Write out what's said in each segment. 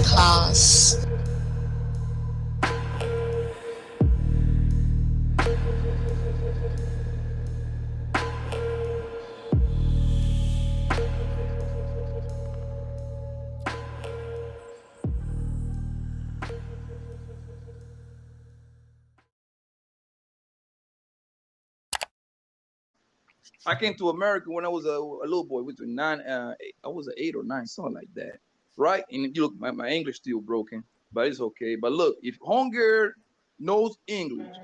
Class. I came to America when I was a little boy, between I was 8 or 9, something like that, right? And you look, my English still broken, but it's okay. But look, if Hunger knows English,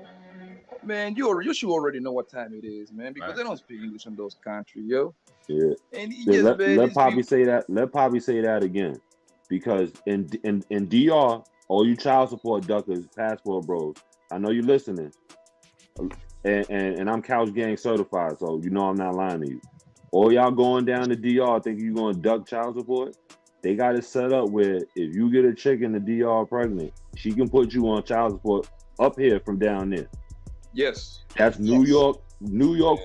man, you should already know what time it is, man, because they don't speak English in those countries, yo. Yeah. And Let, man, let Poppy say that. Let Poppy say that again, because in DR, all you child support duckers, passport bros, I know you listening, and I'm couch gang certified, so you know I'm not lying to you. All y'all going down to DR thinking you gonna duck child support? They got it set up where if you get a chick in the DR pregnant, she can put you on child support up here from down there. Yes. That's New York,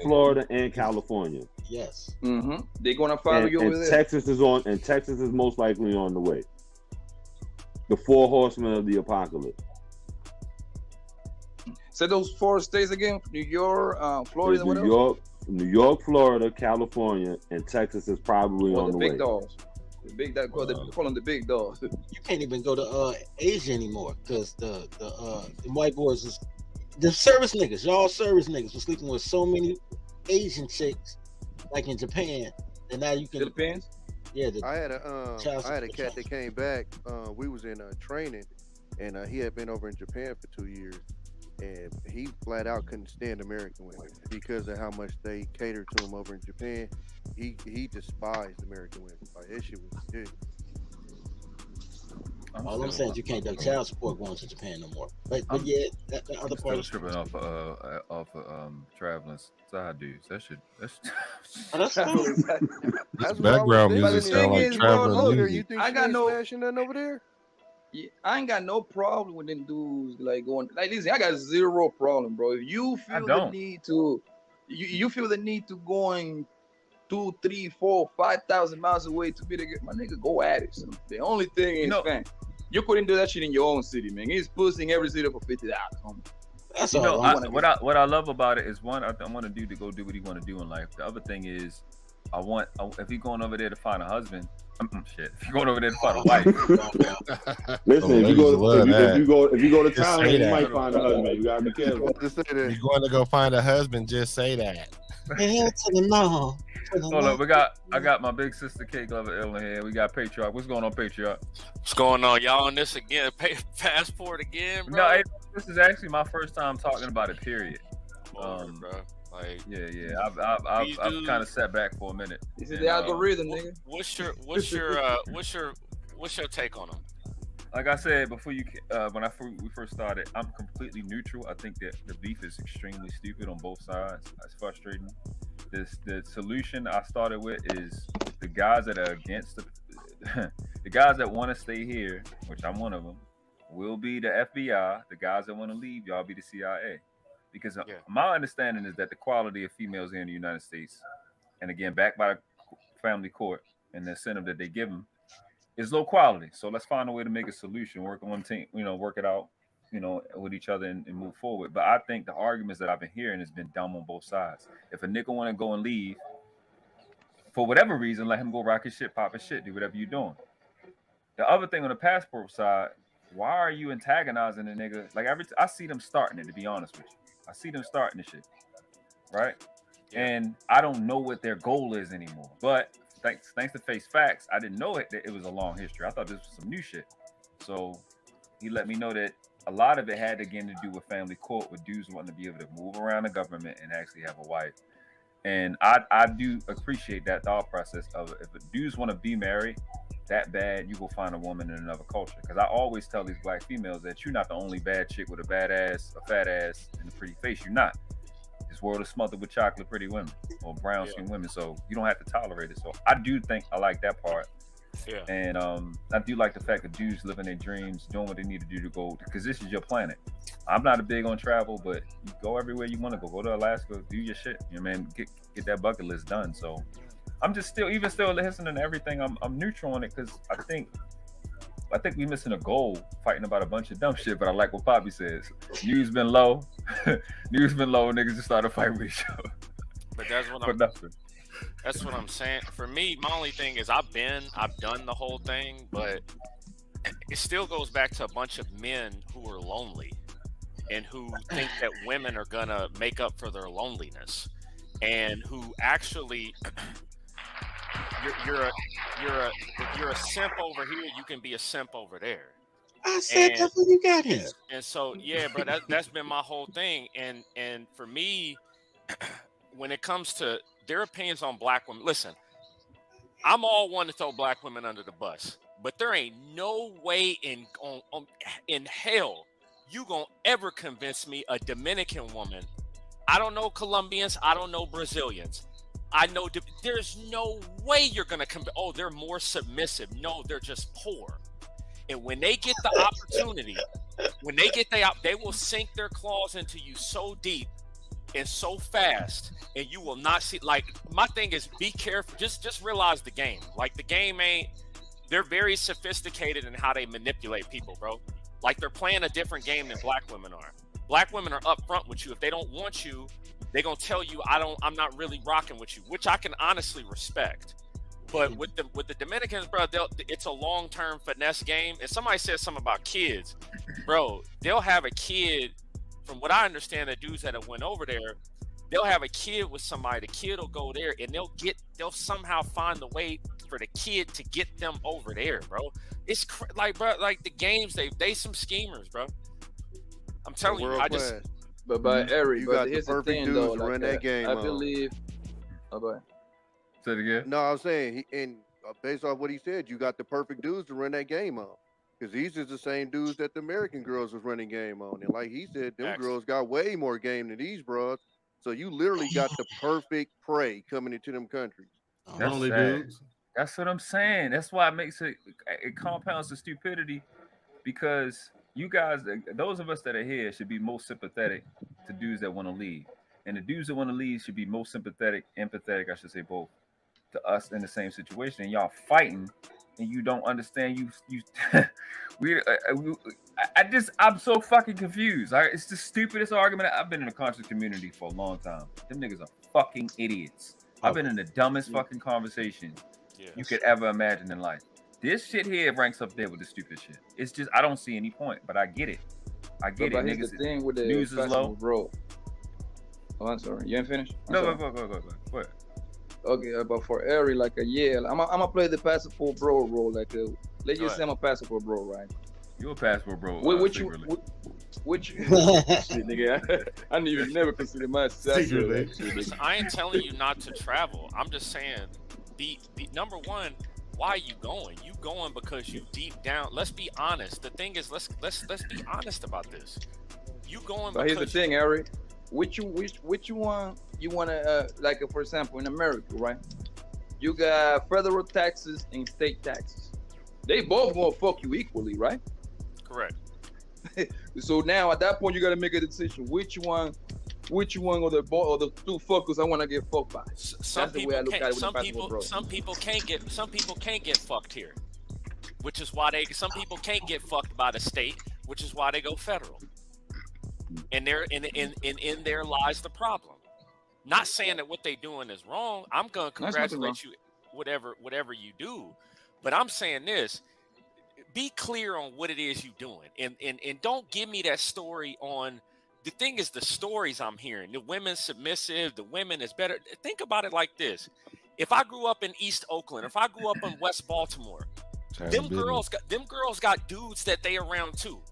Florida, and California. Yes. Mm-hmm. They're gonna follow you over there. Texas is most likely on the way. The 4 horsemen of the apocalypse. Say those 4 states again: New York, Florida, New York, Florida, California, and Texas is probably on the way. Big dogs. The big that they call them the big dogs. You can't even go to Asia anymore because the white boys is the service niggas. Y'all service niggas were sleeping with so many Asian chicks, like in Japan, and now you can. Philippines. Yeah, I had a cat that came back. We was in training, and he had been over in Japan for 2 years, and he flat out couldn't stand American women because of how much they catered to him over in Japan. He despised American women. Like that shit was good. All I'm saying is you can't do child support going to Japan no more. But yeah, that other part is tripping off traveling side dudes. That's background music sound like traveling music. You think I got no smashing nothing over there? Yeah, I ain't got no problem with them dudes like going. Like, listen, I got zero problem, bro. If you feel the need to, you feel the need to going 2, 3, 4, 5,000 miles away to be the my nigga, go at it. So the only thing is, man, you couldn't do that shit in your own city, man. He's pushing every city for $50. That's all. What I love about it is, one, I want a dude to go do what he want to do in life. The other thing is, if he's going over there to find a husband, shit. If you're going over there to find a wife, listen. If you go to Thailand, you might find a husband. You gotta be careful. If you're going to go find a husband, just say that. Hold up, I got my big sister Kate Glover ill in here. We got Patriarch. What's going on, Patriarch? What's going on, y'all? On this again? Passport again, bro? No, this is actually my first time talking about it. Period. Bro. Like, yeah. I've kind of sat back for a minute. This is the algorithm, nigga. What's your take on them? Like I said before, when we first started, I'm completely neutral. I think that the beef is extremely stupid on both sides. It's frustrating. The solution I started with is the guys that are against the guys that want to stay here, which I'm one of them, will be the FBI. The guys that want to leave, y'all be the CIA. Because my understanding is that the quality of females here in the United States, and again, backed by the family court and the incentive that they give them, is low quality. So let's find a way to make a solution, work on team, work it out, with each other and move forward. But I think the arguments that I've been hearing has been dumb on both sides. If a nigga want to go and leave, for whatever reason, let him go rock his shit, pop his shit, do whatever you're doing. The other thing on the passport side, why are you antagonizing the nigga? Like I see them starting it, to be honest with you. I see them starting the shit, right? Yeah. And I don't know what their goal is anymore. But thanks to Face Facts, I didn't know that it was a long history. I thought this was some new shit. So he let me know that a lot of it had again to do with family court, with dudes wanting to be able to move around the government and actually have a wife. And I do appreciate that thought process of if dudes want to be married that bad, you go find a woman in another culture. Because I always tell these black females that you're not the only bad chick with a bad ass, a fat ass, and a pretty face. You're not. This world is smothered with chocolate pretty women or brown skin women, so you don't have to tolerate it. So I do think I like that part. Yeah. And I do like the fact that dudes living their dreams, doing what they need to do to go, because this is your planet. I'm not a big on travel, but you go everywhere you want to go. Go to Alaska, do your shit. Man, get that bucket list done. So I'm just still listening to everything. I'm neutral on it because I think I think we're missing a goal fighting about a bunch of dumb shit. But I like what Poppy says. News been low. News been low. Niggas just started fighting with each other. But that's what I'm saying. For me, my only thing is I've done the whole thing, but it still goes back to a bunch of men who are lonely and who think that women are gonna make up for their loneliness, and who actually if you're a simp over here, you can be a simp over there. I said that's what you got here. And so yeah, bro, that's been my whole thing. And for me, when it comes to their opinions on black women, listen, I'm all one to throw black women under the bus, but there ain't no way in hell you gonna ever convince me a Dominican woman. I don't know Colombians, I don't know Brazilians. I know there's no way you're gonna oh, they're more submissive. No, they're just poor. And when they get the opportunity, they will sink their claws into you so deep and so fast, and you will not see. Like, my thing is, be careful. Just realize the game. Like, the game ain't. They're very sophisticated in how they manipulate people, bro. Like, they're playing a different game than black women are. Black women are upfront with you. If they don't want you, they're gonna tell you, I'm not really rocking with you, which I can honestly respect. But with the Dominicans, bro, it's a long-term finesse game. And somebody said something about kids, bro. They'll have a kid. From what I understand, the dudes that have went over there, they'll have a kid with somebody. The kid will go there, and they'll somehow find the way for the kid to get them over there, bro. It's like, bro, like the games, they some schemers, bro. I'm telling you, But Eric, but here's the thing, though. Like, that game, I believe. Oh, go ahead. Say it again. No, I was saying, based off what he said, you got the perfect dudes to run that game on. Because these is the same dudes that the American girls was running game on. And like he said, them girls got way more game than these bros. So you literally got the perfect prey coming into them countries. That's only dudes. That's what I'm saying. That's why it compounds the stupidity, because you guys, those of us that are here, should be most sympathetic to dudes that want to leave. And the dudes that want to leave should be most empathetic, I should say both, to us in the same situation. And y'all fighting, and you don't understand. I'm so fucking confused. It's the stupidest argument. I've been in the conscious community for a long time. Them niggas are fucking idiots. I've been in the dumbest fucking conversation you could ever imagine in life. This shit here ranks up there with the stupid shit. It's just, I don't see any point, but I get it. But here's the thing with the news is low, bro. Oh, I'm sorry. You ain't finished? No, go ahead. Okay, but for Ari, like I'm gonna play the passport bro role. Let's just say I'm a passport bro, right? You a passport bro? Which nigga? I didn't even never consider myself. Listen, I ain't telling you not to travel. I'm just saying, be number one. Why are you going? You going because you deep down. Let's be honest. The thing is, let's be honest about this. You going? But here's the thing, Ari. Which one you wanna like? For example, in America, right? You got federal taxes and state taxes. They both gonna fuck you equally, right? Correct. So now at that point, you gotta make a decision. Which one of the two fuckers I wanna get fucked by? Some people can't get fucked here, which is why some people can't get fucked by the state, which is why they go federal. And in there lies the problem. Not saying that what they doing is wrong. I'm gonna congratulate you, whatever you do. But I'm saying this: be clear on what it is you doing, and don't give me that story on. The thing is, the stories I'm hearing, the women's submissive, the women is better. Think about it like this: if I grew up in East Oakland, if I grew up in West Baltimore, them girls got dudes that they around too.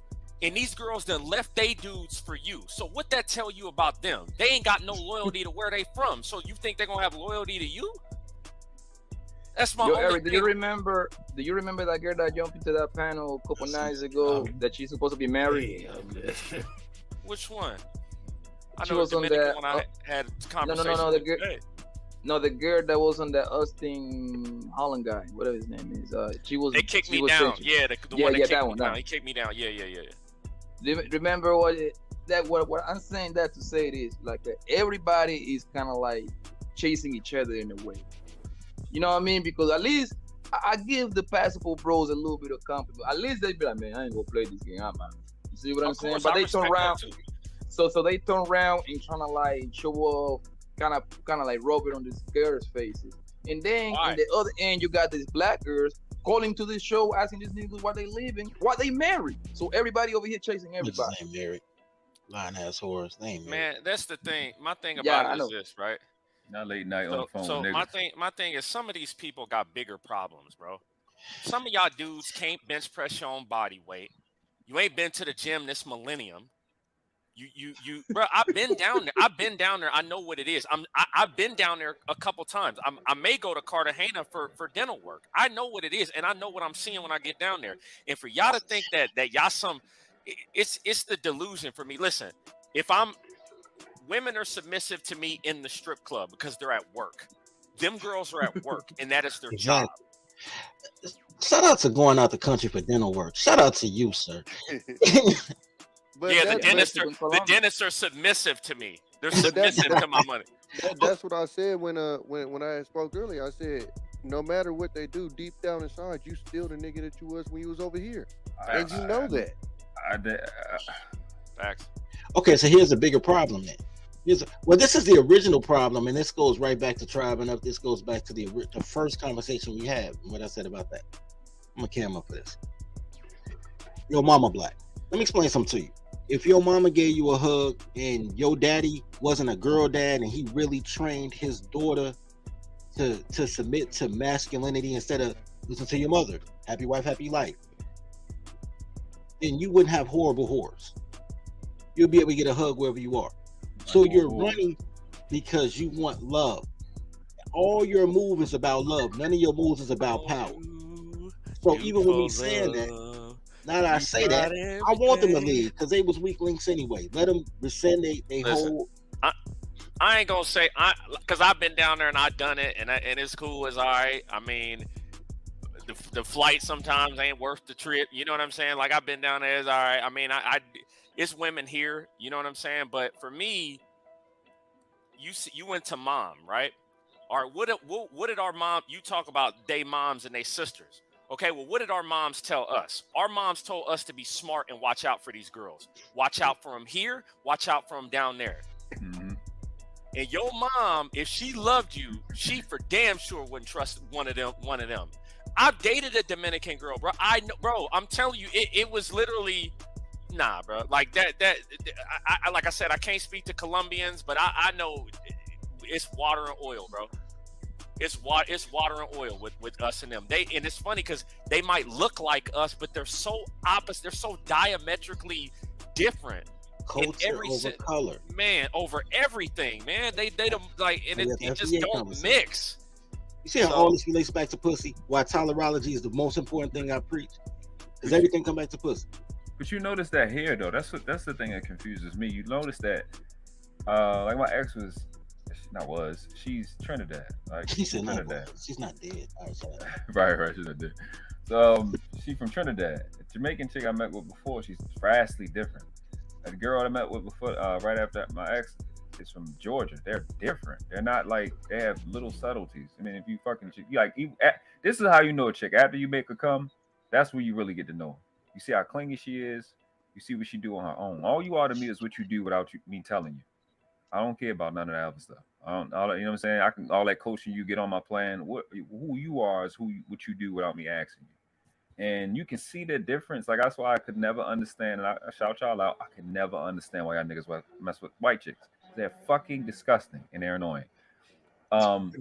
And these girls done left they dudes for you. So what that tell you about them? They ain't got no loyalty to where they from. So you think they're gonna have loyalty to you? That's my only Eric, do you remember that girl that jumped into that panel a couple nights ago that she's supposed to be married? Which one? I she know was the on that. one I had conversation No, with the girl. No, the girl that was on that Austin Holland guy, whatever his name is. She was. They kicked me down. Yeah, the one that kicked me down. He kicked me down. Yeah. Remember what I'm saying that to say it is like everybody is kind of like chasing each other in a way. You know what I mean? Because at least I give the Passable Bros a little bit of compliment. At least they be like, man, I ain't gonna play this game. I'm out. You see what I'm saying? But they turn around. So they turn around and trying to like show off, kind of like rub it on these girls' faces. And then in the other end, you got these black girls calling to this show, asking these niggas why they living, why they married. So everybody over here chasing everybody. They ain't married. Lying ass whores. They ain't married. Man, that's the thing. My thing about it is this, right? Not late night on the phone. So with my thing is some of these people got bigger problems, bro. Some of y'all dudes can't bench press your own body weight. You ain't been to the gym this millennium. You, bro. I've been down there. I know what it is. I've been down there a couple times. I may go to Cartagena for dental work. I know what it is, and I know what I'm seeing when I get down there. And for y'all to think that y'all it's the delusion for me. Listen, women are submissive to me in the strip club because they're at work. Them girls are at work, and that is their job. Shout out to going out the country for dental work. Shout out to you, sir. But yeah, the dentists are submissive to me. They're submissive to my money. That's what I said when I spoke earlier. I said, no matter what they do, deep down inside, you still the nigga that you was when you was over here, and you know that. Facts. Okay, so here's a bigger problem then. This is the original problem, and this goes right back to tribe enough. This goes back to the first conversation we had. What I said about that. I'm gonna camera for this. Your mama black. Let me explain something to you. If your mama gave you a hug and your daddy wasn't a girl dad and he really trained his daughter to submit to masculinity instead of listen to your mother, happy wife, happy life, then you wouldn't have horrible whores. You'll be able to get a hug wherever you are. So you're running because you want love. All your move is about love. None of your moves is about power. So even when we saying that, now that I say that, I want them to leave because they was weak links anyway. Let them rescind they whole. I ain't gonna say because I've been down there and I've done it and it's cool. It's all right. I mean, the flight sometimes ain't worth the trip. You know what I'm saying? Like I've been down there. It's all right. I mean, it's women here. You know what I'm saying? But for me, you went to mom, right? All right. What did our mom? You talk about they moms and they sisters. Okay, well, what did our moms tell us? Our moms told us to be smart and watch out for these girls. Watch out for them here. Watch out for them down there. Mm-hmm. And your mom, if she loved you, she for damn sure wouldn't trust one of them. I've dated a Dominican girl, bro. I know, bro. I'm telling you, it was literally, nah, bro. Like that. I like I said, I can't speak to Colombians, but I know it's water and oil, bro. It's water and oil with us and them. And it's funny because they might look like us, but they're so opposite. They're so diametrically different. Culture over color, man, over everything, man. They don't like, and it just don't mix. You see how all this relates back to pussy? Why tolerology is the most important thing I preach? Because everything come back to pussy. But you notice that here though. That's the thing that confuses me. You notice that, like my ex she's Trinidad. Like she's Trinidad. She's not dead. Right. She's not dead. So she's from Trinidad. A Jamaican chick I met with before. She's vastly different. The girl I met with before, right after my ex, is from Georgia. They're different. They're not like they have little subtleties. I mean, if you fucking chick, this is how you know a chick. After you make her come, that's where you really get to know her. You see how clingy she is. You see what she do on her own. All you are to me is what you do without me telling you. I don't care about none of that other stuff. You know what I'm saying? All that coaching you get on my plan. Who you are is what you do without me asking you. And you can see the difference. Like that's why I could never understand. And I shout y'all out. I can never understand why y'all niggas mess with white chicks. They're fucking disgusting and they're annoying. But I've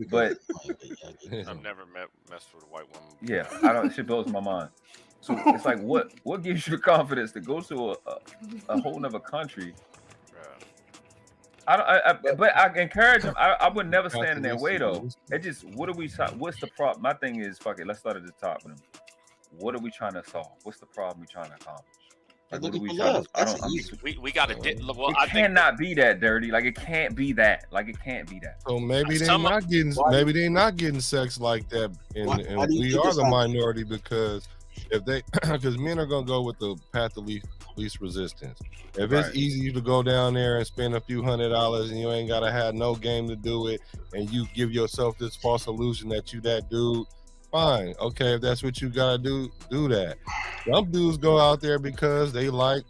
never messed with a white woman. Yeah, I don't. It shit blows my mind. So it's like, what gives you the confidence to go to a whole nother country? But I encourage them. I would never stand in their way though. It just, what's the problem? My thing is, fuck it. Let's start at the top with them. What are we trying to solve? What's the problem we trying to accomplish? Like, what are we trying to? We got to. Well, it cannot be that dirty. Like it can't be that. So maybe they're not getting sex like that, and we are the minority because because men are gonna go with the path of least resistance. If it's easy to go down there and spend a few $100 and you ain't gotta have no game to do it, and you give yourself this false illusion that you that dude, fine. Okay, if that's what you gotta do that. Some dudes go out there because they like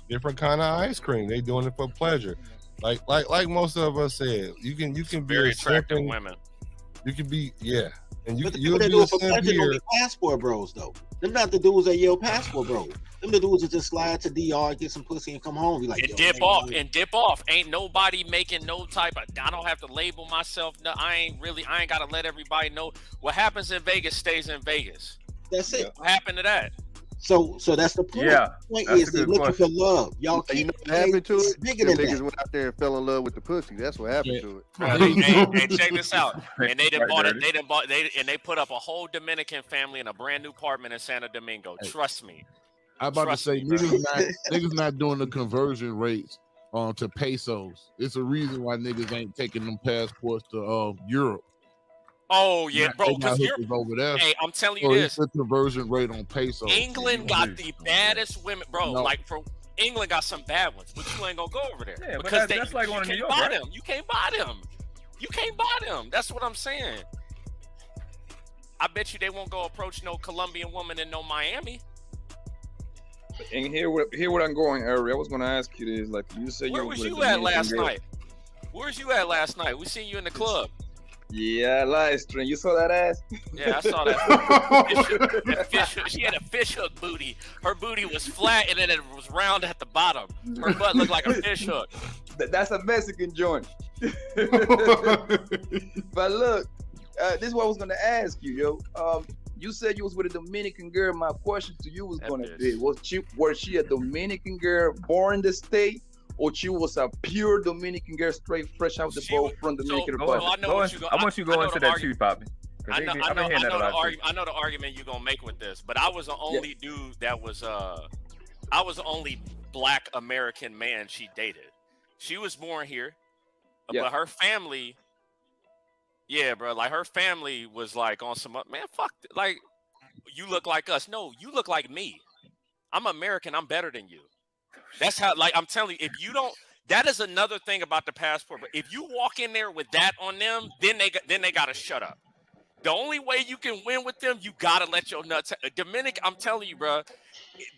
different kind of ice cream. They doing it for pleasure. Like most of us said, you can be very attractive women. You can be and but you'll they be do a it for simp pleasure. here. Don't be passport bros though. Them not the dudes that yell passport bros. Them the dudes that just slide to DR, get some pussy, and come home. Be like, and dip off. Ain't nobody making no type of. I don't have to label myself. No, I ain't gotta let everybody know what happens in Vegas stays in Vegas. That's it. What happened to that? So that's the point. Yeah, the point is they're looking for love. Y'all keep what happened to it? Bigger than niggas that. went out there and fell in love with the pussy. That's what happened to it. Hey, check this out. And they done bought it. They put up a whole Dominican family in a brand new apartment in Santo Domingo. Trust me. I'm about to say niggas not doing the conversion rates to pesos. It's a reason why niggas ain't taking them passports to Europe. Oh yeah, bro. Because over there. Hey, I'm telling you this. The conversion rate on pesos. England got the baddest women, bro. No. Like from England got some bad ones, but you ain't gonna go over there. Yeah, because that's like on New York, right? You can't buy them. You can't buy them. That's what I'm saying. I bet you they won't go approach no Colombian woman in no Miami. And here what I'm going, Ari. I was gonna ask you this, like you said. Where was you at last night? Where's you at last night? We seen you in the club. Yeah, live stream. You saw that ass? Yeah, I saw that. She had a fish hook booty. Her booty was flat and then it was round at the bottom. Her butt looked like a fish hook. That's a Mexican joint. But look, this is what I was gonna ask you, yo. You said you was with a Dominican girl. My question to you was gonna be: was she a Dominican girl born in the state, or she was a pure Dominican girl, straight fresh out the boat from Dominican Republic? I want you to go into that too, Poppy. I know the argument you're gonna make with this, but I was the only dude that was I was the only Black American man she dated. She was born here, but her family. Yeah, bro. Like her family was like on some man. Fuck. Like you look like us. No, you look like me. I'm American. I'm better than you. That's how. Like I'm telling you, if you don't, that is another thing about the passport. But if you walk in there with that on them, then they gotta shut up. The only way you can win with them, you gotta let your nuts. Dominic, I'm telling you, bro.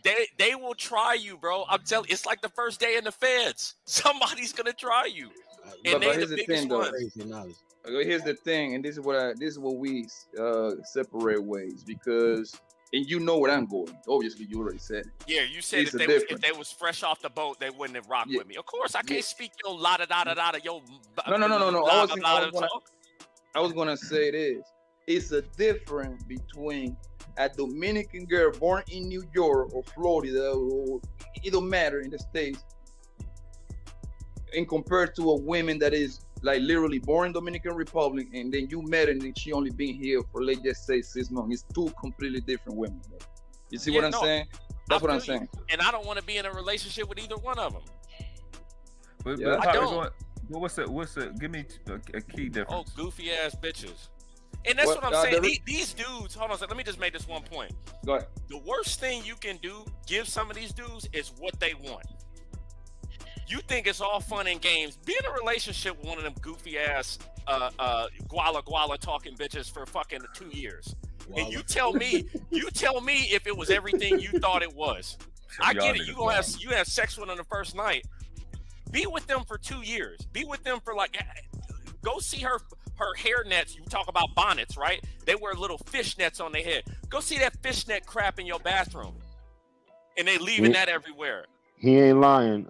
They will try you, bro. I'm telling you, it's like the first day in the feds. Somebody's gonna try you, and they're the biggest ones. Here's the thing, and this is what we separate ways, because and you know what I'm going. Obviously, you already said it. Yeah, you said if they was fresh off the boat, they wouldn't have rocked with me. Of course, I can't speak yo la da da da da yo. No. I was gonna say this. It's a difference between a Dominican girl born in New York or Florida, or it don't matter in the States, and compared to a woman that is like literally born in Dominican Republic, and then you met her and she only been here for, let's just say, 6 months. It's two completely different women, bro. You see what I'm saying? That's what I'm saying. And I don't want to be in a relationship with either one of them. But I don't. What's the? Give me a key difference. Oh, goofy ass bitches. And that's what I'm saying. These dudes. Hold on a second. Let me just make this one point. Go ahead. The worst thing you can do, give some of these dudes, is what they want. You think it's all fun and games. Be in a relationship with one of them goofy ass guala talking bitches for fucking 2 years. Wow. And you tell me if it was everything you thought it was. I get it. You have sex with them the first night. Be with them for 2 years. Be with them for go see her hair nets. You talk about bonnets, right? They wear little fish nets on their head. Go see that fishnet crap in your bathroom. And they leaving that everywhere. He ain't lying.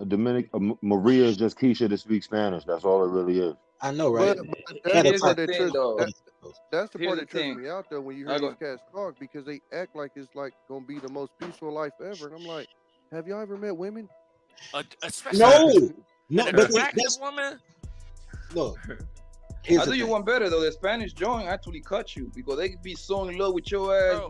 Maria is just Keisha to speak Spanish. That's all it really is. I know, right? That's the part that trips me out though when you hear these cats talk, because they act like it's like gonna be the most peaceful life ever, and I'm like, have y'all ever met women? No, but that's woman. Look. I do you one better though. The Spanish joint actually cut you, because they could be so in love with your ass.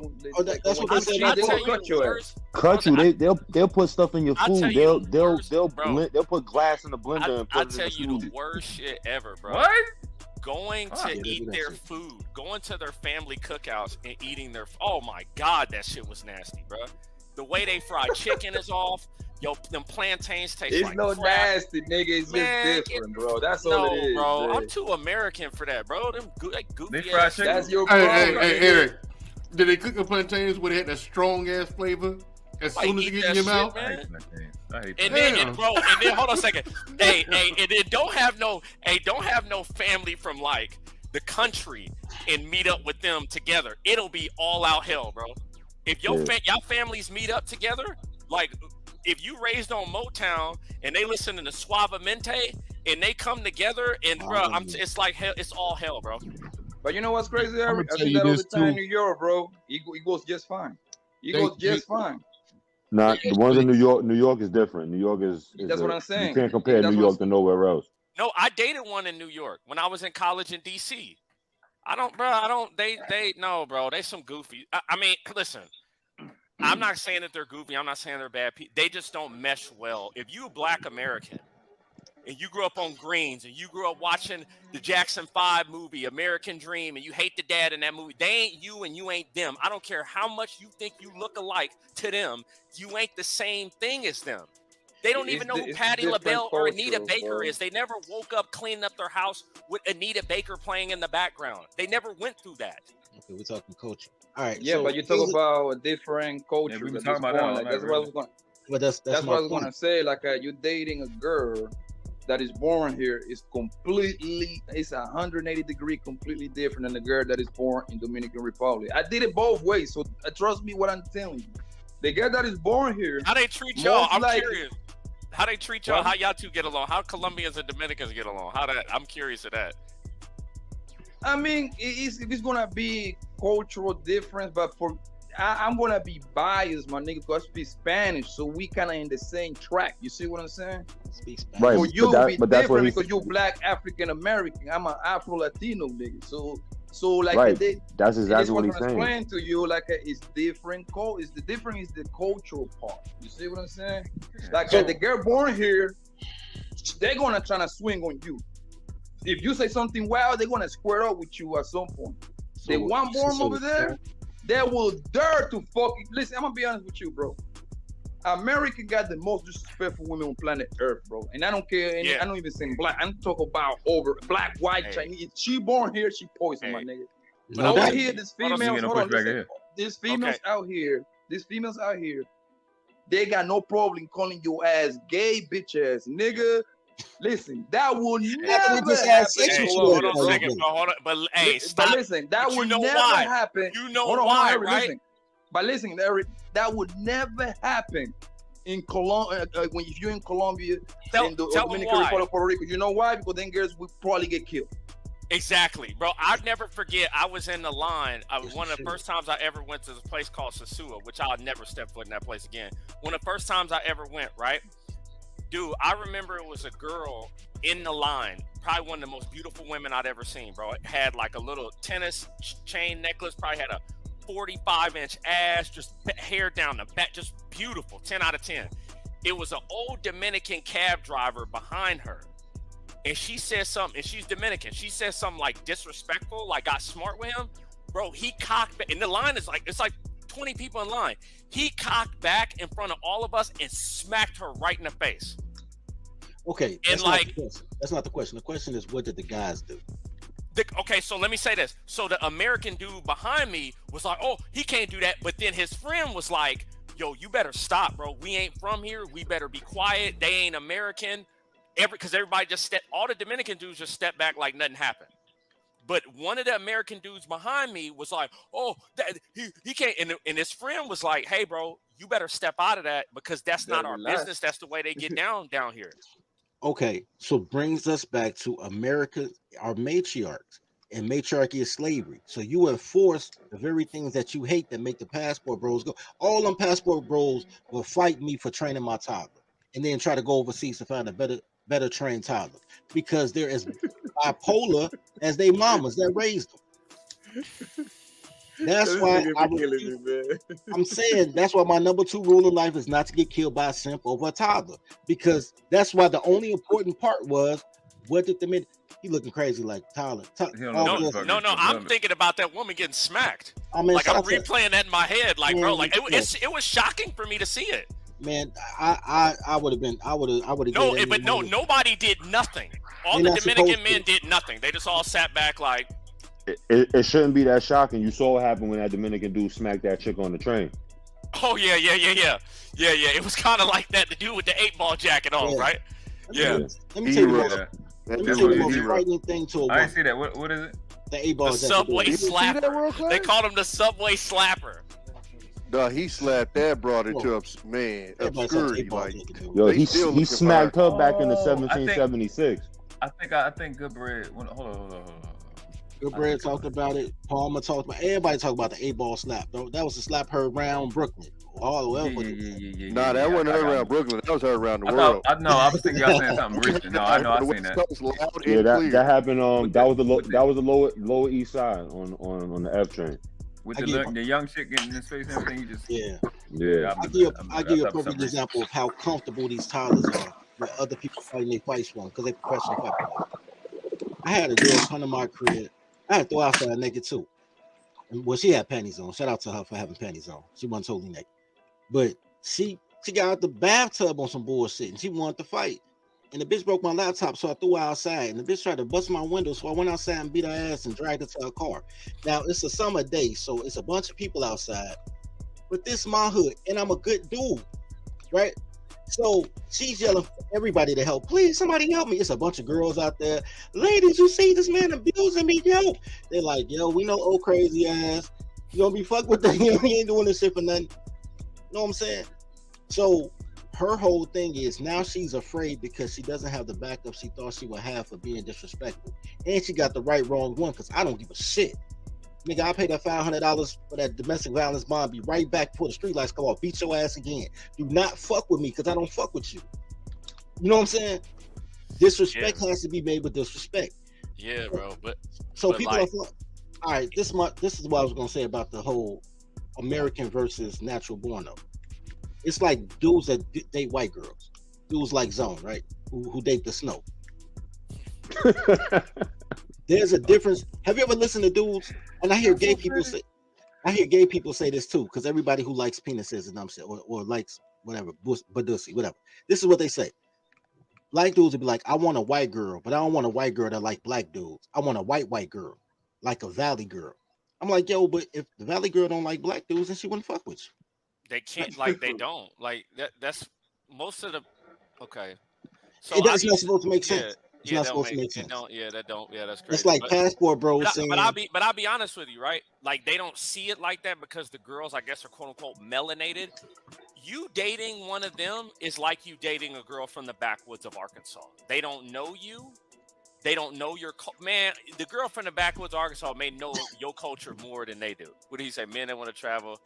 That's what they say. They will cut your ass. Cut you. They'll put stuff in your food. They'll put glass in the blender and put it in the I tell you the worst shit ever, bro. What? Going to eat their food, going to their family cookouts and eating their. Oh my God, that shit was nasty, bro. The way they fry chicken is off. Yo, them plantains taste it's like no crap. Nasty, nigga. It's just different, bro. That's all it is. Bro, man. I'm too American for that, bro. Them goofy ass chicken. That's your problem. Hey, Eric. Did they cook the plantains where they had that strong ass flavor as soon as you get in your mouth? I hate that. And then, bro, and then hold on a second. Hey, and then don't have no family from like the country and meet up with them together. It'll be all out hell, bro. If y'all families meet up together, like if you raised on Motown and they listen to Suavemente and they come together and bro, it's like hell. It's all hell, bro. But you know what's crazy, Eric? I see that all the time in New York, bro. He goes just fine. He goes just fine. Nah, the ones in New York is different. New York is that's what I'm saying. You can't compare New York to nowhere else. No, I dated one in New York when I was in college in DC. No, bro. They some goofy. I mean, listen, I'm not saying that they're goofy. I'm not saying they're bad people. They just don't mesh well. If you a Black American and you grew up on Greens and you grew up watching the Jackson 5 movie, American Dream, and you hate the dad in that movie, they ain't you and you ain't them. I don't care how much you think you look alike to them. You ain't the same thing as them. They don't even know who Patti LaBelle or Anita Baker is. They never woke up cleaning up their house with Anita Baker playing in the background. They never went through that. Okay, we're talking culture. All right. Yeah, so but you talk about a different culture. Yeah, we were talking about that. That's what I was going. But that's what I was going to say. Like you're dating a girl that is born here is completely, it's 180-degree completely different than the girl that is born in Dominican Republic. I did it both ways, so trust me what I'm telling you. The girl that is born here, how they treat y'all? I'm curious. How they treat y'all? How y'all two get along? How Colombians and Dominicans get along? I'm curious of that. I mean, it's gonna be cultural difference, but I'm gonna be biased, my nigga, because I speak Spanish, so we kind of in the same track. You see what I'm saying? Speak Spanish. Right, for you, be different because you're Black African American. I'm an Afro Latino nigga, so like right. That's exactly what he's saying. Explain to you like it's different. The difference is the cultural part. You see what I'm saying? Like the girl born here, they're gonna try to swing on you. If you say something wild, they're gonna square up with you at some point. The one born over there, they will dare to fucking listen. I'm gonna be honest with you, bro. America got the most disrespectful women on planet Earth, bro. And I don't care. I don't even say black. I'm talking about over black, white, Chinese. If she born here, she poison, my nigga. But over here, these females, these females out here, they got no problem calling your ass gay, bitch ass nigga. Listen, that will never happen. Hold on a second, bro. Hold on. But hey, stop. But listen, that would never happen. You know why, right? Listen. But listen, Eric, that would never happen in Colombia. If you're in Colombia, in the Dominican Republic, Puerto Rico, you know why? Because then girls would probably get killed. Exactly, bro. I'll never forget. I was in the line. One of the first times I ever went to this place called Sosua, which I'll never step foot in that place again. One of the first times I ever went, right? Dude, I remember it was a girl in the line, probably one of the most beautiful women I'd ever seen, bro. It had like a little tennis chain necklace, probably had a 45-inch ass, just hair down the back, just beautiful, 10 out of 10. It was an old Dominican cab driver behind her. And she said something, and she's Dominican. She said something like disrespectful, like got smart with him. Bro, he cocked back, and the line is like, it's like 20 people in line. He cocked back in front of all of us and smacked her right in the face. Okay, and like, that's not the question. The question is, what did the guys do? Okay, so let me say this. So the American dude behind me was like, oh, he can't do that. But then his friend was like, yo, you better stop, bro. We ain't from here. We better be quiet. They ain't American. Because everybody just all the Dominican dudes just stepped back like nothing happened. But one of the American dudes behind me was like, oh, he can't. And his friend was like, hey, bro, you better step out of that because that's not our business. That's the way they get down here. Okay, so brings us back to America, our matriarchs, and matriarchy is slavery. So you enforce the very things that you hate that make the passport bros go. All them passport bros will fight me for training my toddler, and then try to go overseas to find a better trained toddler because they're as bipolar as they mamas that raised them. That's why I'm saying that's why my number 2 rule in life is not to get killed by a simp over a toddler, because that's why the only important part was what did the men. He looking crazy like Tyler. No. I'm thinking about that woman getting smacked. I mean, like I'm replaying that in my head. Like, bro, like it was shocking for me to see it. Man, I would have been. I would have. No, but no, nobody did nothing. All the Dominican men did nothing. They just all sat back like. it shouldn't be that shocking. You saw what happened when that Dominican dude smacked that chick on the train. Oh yeah. It was kind of like that. The dude with the 8-ball jacket on, right? Yeah. Let me tell you the most frightening thing to a woman. I didn't see that. What is it? The 8-ball jacket. Subway slapper. They called him the Subway slapper. No, he slapped that, brought it to obscurity. Like, yo, he smacked her back in the 1776. I think Good Bread. Hold on. Good Bread talked about it. Palmer talked about. Everybody talked about the 8-ball slap. That was the slap heard around Brooklyn. All the way. Nah, that wasn't heard around Brooklyn. That was heard around the world. I was thinking y'all saying something recent. No, I know I seen that. Yeah, that happened. That was the lower east side on the F train. With the young chick getting in his face and everything, he just yeah. I give you a perfect example of how comfortable these toddlers are with other people fighting their fights for them because they professional fighters. I had a girl come to my crib. I had to throw outside naked too. Well, she had panties on. Shout out to her for having panties on. She wasn't totally naked, but she got out the bathtub on some bullshit and she wanted to fight. And the bitch broke my laptop, so I threw her outside. And the bitch tried to bust my window, so I went outside and beat her ass and dragged her to her car. Now, it's a summer day, so it's a bunch of people outside. But this is my hood, and I'm a good dude, right? So she's yelling for everybody to help. Please, somebody help me. It's a bunch of girls out there. Ladies, you see this man abusing me, yo? They're like, yo, we know old crazy ass. You gonna be fucked with that? He ain't doing this shit for nothing. You know what I'm saying? So her whole thing is now she's afraid because she doesn't have the backup she thought she would have for being disrespectful. And she got the wrong one because I don't give a shit. Nigga, I paid that $500 for that domestic violence bond. Be right back before the street lights come off. Beat your ass again. Do not fuck with me because I don't fuck with you. You know what I'm saying? Disrespect has to be made with disrespect. Yeah, bro. But people are all right. This is what I was gonna say about the whole American versus natural born though. It's like dudes that date white girls. Dudes like Zone, right? Who date the snow. There's a difference. Have you ever listened to dudes? And I hear gay people say this too, because everybody who likes penises and dumb shit or likes whatever, badussy, whatever. This is what they say. Black dudes would be like, I want a white girl, but I don't want a white girl that like black dudes. I want a white girl, like a valley girl. I'm like, yo, but if the valley girl don't like black dudes, then she wouldn't fuck with you. They can't, like, they don't. Like, that's most of the, okay. So it's not supposed to make sense. It's not supposed to make sense. That's crazy. It's like Passport Bro saying. But I'll be honest with you, right? Like, they don't see it like that because the girls, I guess, are quote unquote melanated. You dating one of them is like you dating a girl from the backwoods of Arkansas. They don't know you. They don't know your man. The girl from the backwoods of Arkansas may know your culture more than they do. What did he say? Men that want to travel,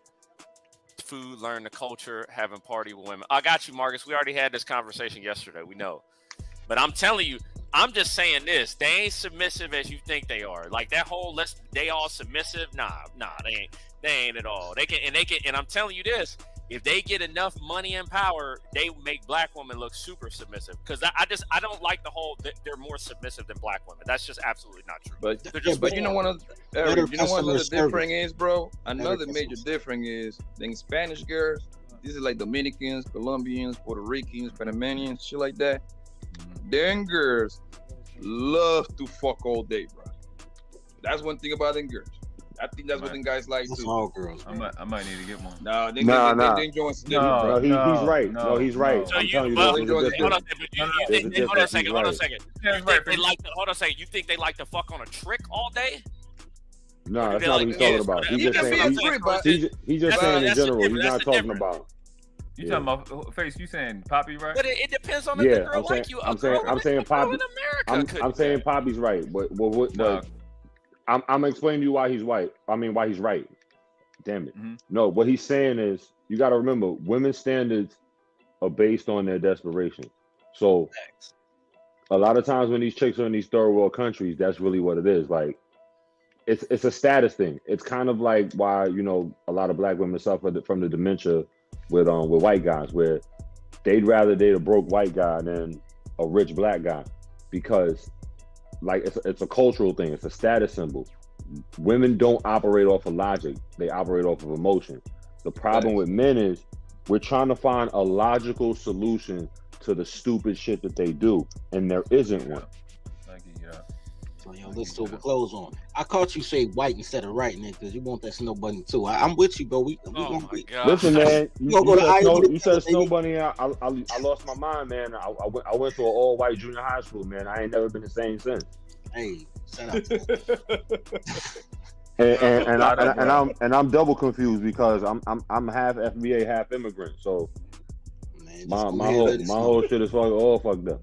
food, learn the culture, having party with women. I got you, Marcus. We already had this conversation yesterday. We know. But I'm telling you, I'm just saying this. They ain't submissive as you think they are. Like that whole they all submissive. Nah, they ain't at all. They can, and I'm telling you this. If they get enough money and power, they make black women look super submissive. Because I don't like the whole they're more submissive than black women. That's just absolutely not true. But you know what another difference is, bro? Another major difference is the Spanish girls. These are like Dominicans, Colombians, Puerto Ricans, Panamanians, shit like that. Them girls love to fuck all day, bro. That's one thing about them girls. I think that's what them guys like too. All girls. I might need to get one. They enjoying some bro. He's right. No, he's right. So I'm telling you, hold on a second. Hold on a second. You think they like to fuck on a trick all day? No, that's not what he's talking about. He's just saying in general. He's not talking about. You talking about Face? You saying Poppy right? But it depends on the girl like you. I'm saying Poppy. I'm saying Poppy's right. But I'm explaining to you why he's white. I mean, why he's right. Damn it. Mm-hmm. No, what he's saying is you got to remember women's standards are based on their desperation. So a lot of times when these chicks are in these third world countries, that's really what it is. Like it's a status thing. It's kind of like why, a lot of black women suffer from the dementia with white guys, where they'd rather date a broke white guy than a rich black guy, because like it's a cultural thing. It's a status symbol. Women don't operate off of logic. They operate off of emotion. The problem with men is we're trying to find a logical solution to the stupid shit that they do, and there isn't one. yo, let's talk with clothes on. I caught you say white instead of right, nigga, because you want that snow bunny too. I'm with you, bro. We gonna be. Listen, man. You said snow bunny. I lost my mind, man. I went to an all white junior high school, man. I ain't never been the same since. Hey, shout out to and I'm double confused because I'm half FBA, half immigrant. So man, my whole shit is all fucked up.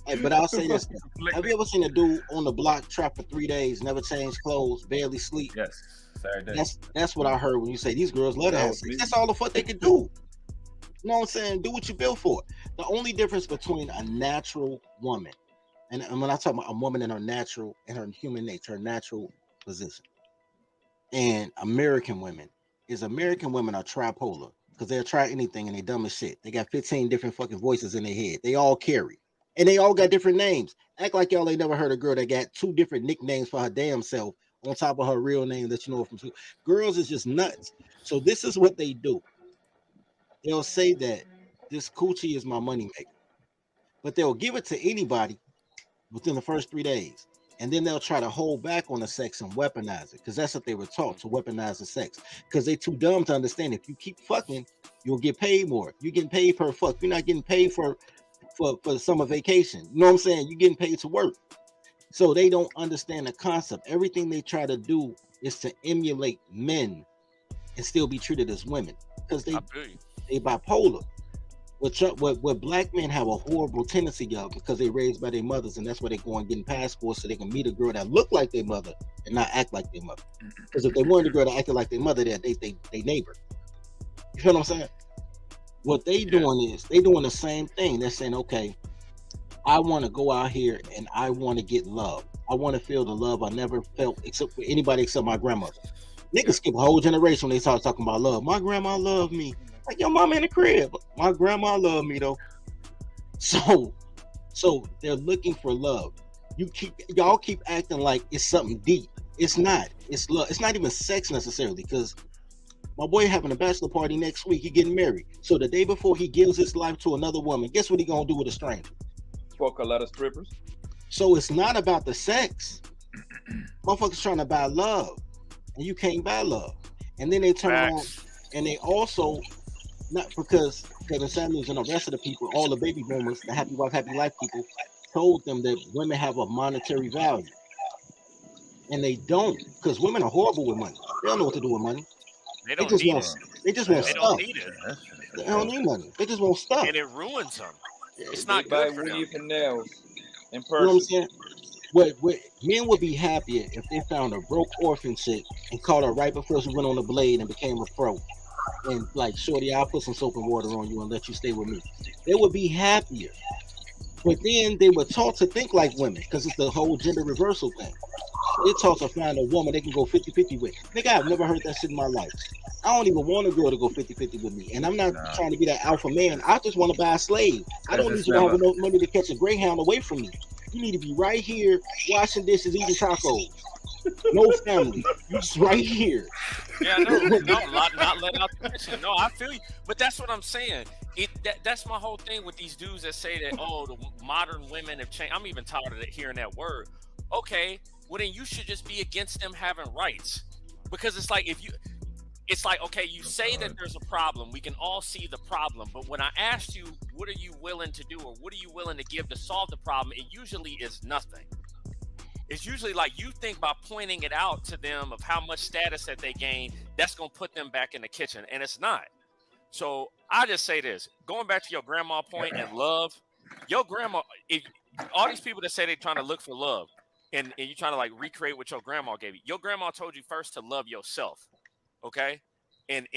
Hey, but I'll say this: have you ever seen a dude on the block trap for 3 days, never change clothes, barely sleep? Yes, Saturday. That's what I heard when you say these girls love to have sex. That's all the fuck they can do. You know what I'm saying? Do what you built for. The only difference between a natural woman, and when I talk about a woman in her natural, in her human nature, her natural position, and American women, is American women are tripolar because they'll try anything and they dumb as shit. They got 15 different fucking voices in their head. They all carry. And they all got different names. Act like y'all ain't never heard a girl that got 2 different nicknames for her damn self on top of her real name that you know from school. Girls is just nuts. So this is what they do. They'll say that this coochie is my moneymaker, but they'll give it to anybody within the first 3 days. And then they'll try to hold back on the sex and weaponize it because that's what they were taught, to weaponize the sex. Because they too dumb to understand if you keep fucking, you'll get paid more. You're getting paid per fuck. You're not getting paid for summer vacation. You know what I'm saying? You're getting paid to work. So they don't understand the concept. Everything they try to do is to emulate men and still be treated as women because they bipolar. What black men have a horrible tendency of because they raised by their mothers, and that's why they go and getting passports so they can meet a girl that look like their mother and not act like their mother. Because if they wanted a girl that acted like their mother, they neighbor. You feel what I'm saying? What they doing is they doing the same thing. They're saying, okay, I want to go out here and I want to get love. I want to feel the love I never felt except for anybody except my grandmother. Niggas skip a whole generation when they start talking about love. My grandma loved me. Like your mama in the crib. My grandma loved me though. So they're looking for love. Y'all keep acting like it's something deep. It's not. It's love. It's not even sex necessarily because my boy having a bachelor party next week. He getting married. So the day before he gives his life to another woman, guess what he gonna do with a stranger? Fuck a lot of strippers. So it's not about the sex. Motherfuckers trying to buy love, and you can't buy love. And then they turn around and they also not because Kevin Samuels and the rest of the people, all the baby boomers, the happy wife, happy life people, told them that women have a monetary value, and they don't because women are horrible with money. They don't know what to do with money. They just want stuff. They don't need it. They don't need money. They just want stuff. And it ruins them. It's not good for them. And nails in person. You know what I'm saying? What men would be happier if they found a broke orphan chick and caught her right before she went on the blade and became a pro. And like, shorty, I'll put some soap and water on you and let you stay with me. They would be happier. But then they were taught to think like women because it's the whole gender reversal thing. They're taught to find a woman they can go 50-50 with. Nigga, I've never heard that shit in my life. I don't even want a girl to go 50-50 with me. And I'm not trying to be that alpha man. I just want to buy a slave. I don't need you to have enough money to catch a Greyhound away from me. You need to be right here washing dishes, eating tacos. No family. You just right here. Yeah, not let out the kitchen. No, I feel you. But that's what I'm saying. That's my whole thing with these dudes that say that, oh, the modern women have changed. I'm even tired of hearing that word. Okay, well then you should just be against them having rights. Because it's like okay, you say that there's a problem. We can all see the problem. But when I asked you, what are you willing to do or what are you willing to give to solve the problem, it usually is nothing. It's usually like you think by pointing it out to them of how much status that they gain, that's going to put them back in the kitchen. And it's not. So I just say this, going back to your grandma point and love, your grandma, all these people that say they're trying to look for love and you're trying to like recreate what your grandma gave you. Your grandma told you first to love yourself. Okay. And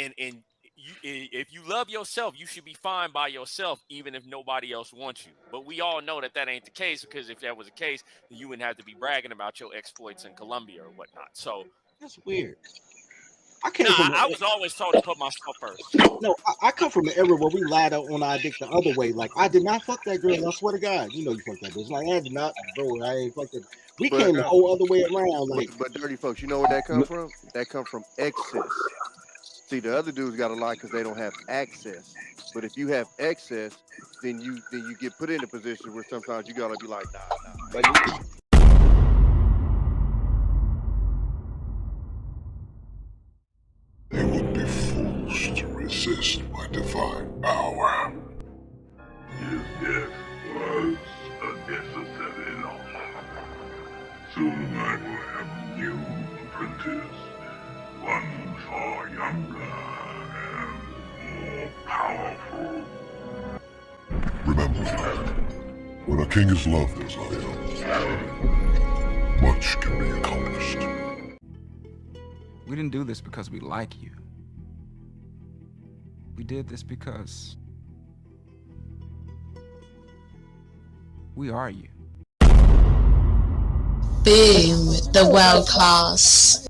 if you love yourself, you should be fine by yourself, even if nobody else wants you. But we all know that ain't the case, because if that was the case, then you wouldn't have to be bragging about your exploits in Colombia or whatnot. So that's weird. I was always told to put myself first. No, I come from an era where we lied on our dick the other way. Like, I did not fuck that girl. I swear to God. You know you fucked that bitch. Like, I did not, bro. I ain't fucked that. We came the whole other way around. Like, but dirty folks, you know where that come from? That come from excess. See, the other dudes got a lie because they don't have access. But if you have access, then you get put in a position where sometimes you gotta be like, nah. this might defy our. His death was a necessary loss. Soon I will have a new apprentice, one far younger and more powerful. Remember, when a king is loved as I am, much can be accomplished. We didn't do this because we like you. We did this because we are you. Boom, the world class.